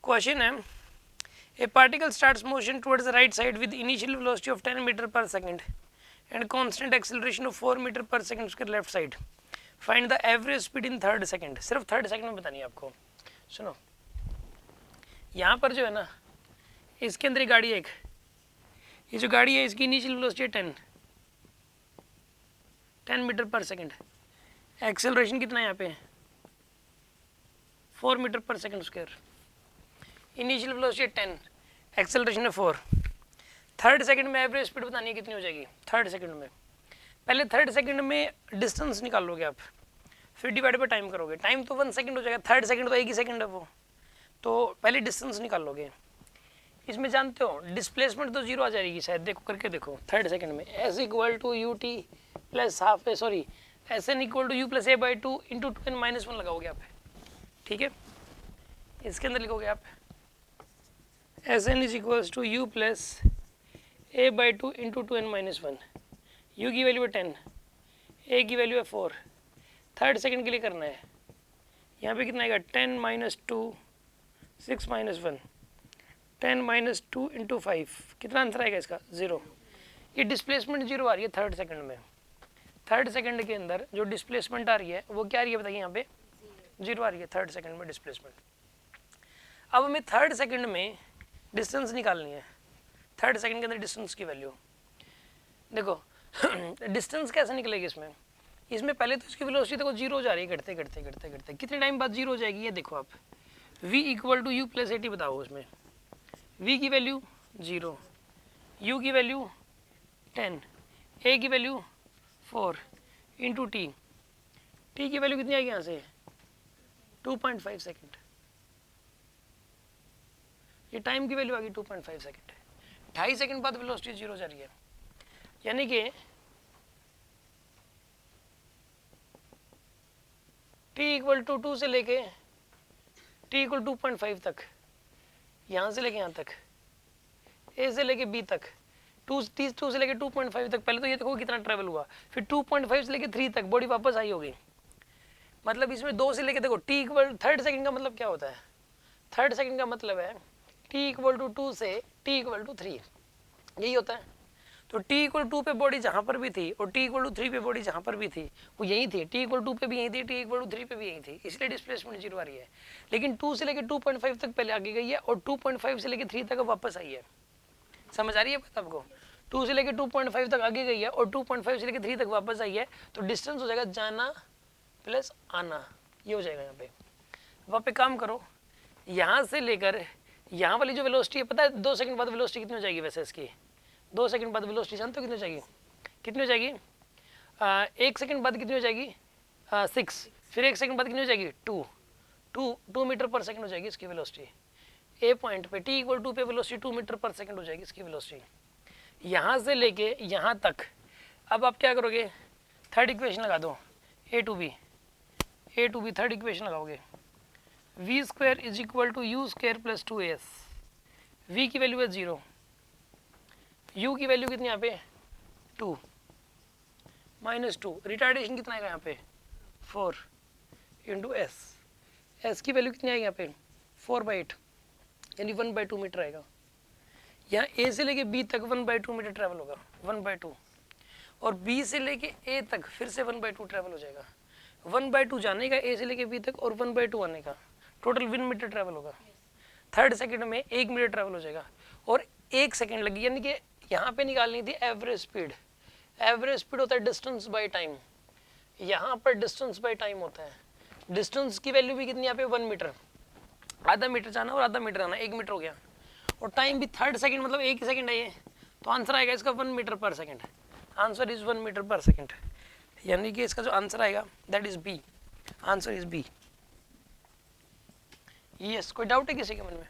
Question है, a particle starts motion towards the right side with initial velocity of 10 metre per second and constant acceleration of 4 metre per second उसके left side, find the average speed in third second. सिर्फ third second में बतानी है आपको। सुनो, यहाँ पर जो है ना, इसके अंदर गाड़ी है एक, ये जो गाड़ी है इसकी इनिशियल वेलोसिटी है 10 मीटर पर सेकंड, एक्सेलरेशन कितना है यहाँ पे 4 metre per second square, initial velocity 10, acceleration है 4। थर्ड सेकंड में एवरेज स्पीड बतानी है कितनी हो जाएगी थर्ड सेकंड में। पहले थर्ड सेकंड में डिस्टेंस निकाल लोगे आप, फिर डिवाइड बाय टाइम करोगे। टाइम तो 1 सेकंड हो जाएगा, थर्ड सेकंड तो एक ही सेकंड है वो, तो पहले डिस्टेंस निकाल लोगे। इसमें जानते हो डिस्प्लेसमेंट तो जीरो आ जाएगी शायद, देखो करके देखो। थर्ड सेकंड में S equal to U T plus half sorry S N equal to U plus A by two into 2n-1 लगाओगे आप, ठीक है। इसके अंदर लिखोगे आप S N is equals to U plus A by two into 2n-1। U की value है 10, ए की वैल्यू है 4। थर्ड सेकंड के लिए करना है, यहाँ पे कितना आएगा 10 माइनस 2 6 माइनस 1, 10 माइनस 2 इंटू 5, कितना आंसर आएगा इसका 0। ये डिस्प्लेसमेंट जीरो आ रही है थर्ड सेकंड में। थर्ड सेकंड के अंदर जो डिस्प्लेसमेंट आ रही है वो क्या आ रही है बताइए, यहाँ पे जीरो आ रही है थर्ड सेकंड में डिस्प्लेसमेंट। अब हमें थर्ड सेकंड में डिस्टेंस निकालनी है, थर्ड सेकंड के अंदर डिस्टेंस की वैल्यू देखो। डिस्टेंस कैसे निकलेगी इसमें, इसमें पहले तो इसकी वेलोसिटी देखो जीरो हो जा रही है, घटते घटते घटते घटते कितने टाइम बाद जीरो हो जाएगी ये देखो आप। v equal to U plus A T बताओ, उसमें v की वैल्यू 0, u की वैल्यू 10, a की वैल्यू 4 इंटू टी, टी की वैल्यू कितनी आएगी यहाँ से 2.5 सेकेंड। ये टाइम की वैल्यू आ गई 2.5 सेकेंड। 2.5 सेकेंड बाद वेलोसिटी जीरो जा रही है, यानी कि t इक्वल टू 2 से लेके t इक्वल 2.5 तक, यहाँ से लेके यहाँ तक, a से लेके b तक, 2 से लेके 2.5 तक। पहले तो ये देखो कितना ट्रेवल हुआ, फिर 2.5 से लेके 3 तक बॉडी वापस आई होगी। मतलब इसमें 2 से लेके देखो t इक्वल, थर्ड सेकंड का मतलब क्या होता है, थर्ड सेकंड का मतलब है t इक्वल टू 2 से t इक्वल टू 3, यही होता है। तो t इक्वल 2 पे बॉडी जहाँ पर भी थी और t इक्वल टू 3 पे बॉडी जहाँ पर भी थी वो यही थी, t इक्वल 2 पे भी यही थी, t इक्वल टू 3 पे भी यही थी, इसलिए डिस्प्लेसमेंट जीरो आ रही है। लेकिन 2 से लेके 2.5 तक पहले आगे गई है और 2.5 से लेके 3 तक वापस आई है। समझ आ रही है बात आपको, 2 से लेके 2.5 तक आगे गई है और 2.5 से लेके 3 तक वापस आई है, तो डिस्टेंस हो जाएगा जाना प्लस आना, ये हो जाएगा यहाँ पे। वहाँ पे काम करो, यहाँ से लेकर यहाँ वाली जो वेलोसिटी है पता है 2 सेकंड बाद वेलोसिटी कितनी हो जाएगी वैसे इसकी, 2 सेकंड बाद वेलोसिटी जानते हो कितनी हो जाएगी, कितनी हो जाएगी 1 सेकंड बाद कितनी हो जाएगी 6, फिर 1 सेकंड बाद कितनी हो जाएगी 2 मीटर पर सेकंड हो जाएगी इसकी वेलोसिटी। ए पॉइंट पे t इक्वल 2 पे वेलोसिटी 2 मीटर पर सेकंड हो जाएगी इसकी वेलोसिटी, यहाँ से लेके यहाँ तक। अब आप क्या करोगे, थर्ड इक्वेशन लगा दो, A to B third equation लगाओगे, v square is equal to U square plus 2as। v की वैल्यू है 0, u की वैल्यू कितनी यहाँ पे 2 माइनस 2, रिटार्डेशन कितना आएगा यहाँ पे 4 इंटू s की वैल्यू कितनी आएगी यहाँ पे 4/8 यानी 1/2 मीटर आएगा। यहाँ a से लेके b तक 1/2 मीटर ट्रैवल होगा, 1/2, और b से लेके a तक फिर से 1/2 ट्रैवल हो जाएगा। 1/2 जाने का a से लेके b तक और 1/2 आने का, टोटल 1 मीटर ट्रैवल होगा। थर्ड सेकंड में 1 मीटर ट्रैवल हो जाएगा और 1 सेकंड लगी, यानी कि यहाँ पे निकालनी थी एवरेज स्पीड। एवरेज स्पीड होता है डिस्टेंस बाय टाइम, यहाँ पर डिस्टेंस बाय टाइम होता है। डिस्टेंस की वैल्यू भी कितनी यहाँ पे 1 मीटर, आधा मीटर जाना और आधा मीटर आना, 1 मीटर हो गया। और टाइम भी थर्ड सेकंड मतलब 1 सेकंड है ये, तो आंसर आएगा इसका 1 metre per second. Answer is 1 metre per second, यानी कि इसका जो आंसर आएगा that is B, answer is B. Yes, कोई डाउट है किसी के मन में?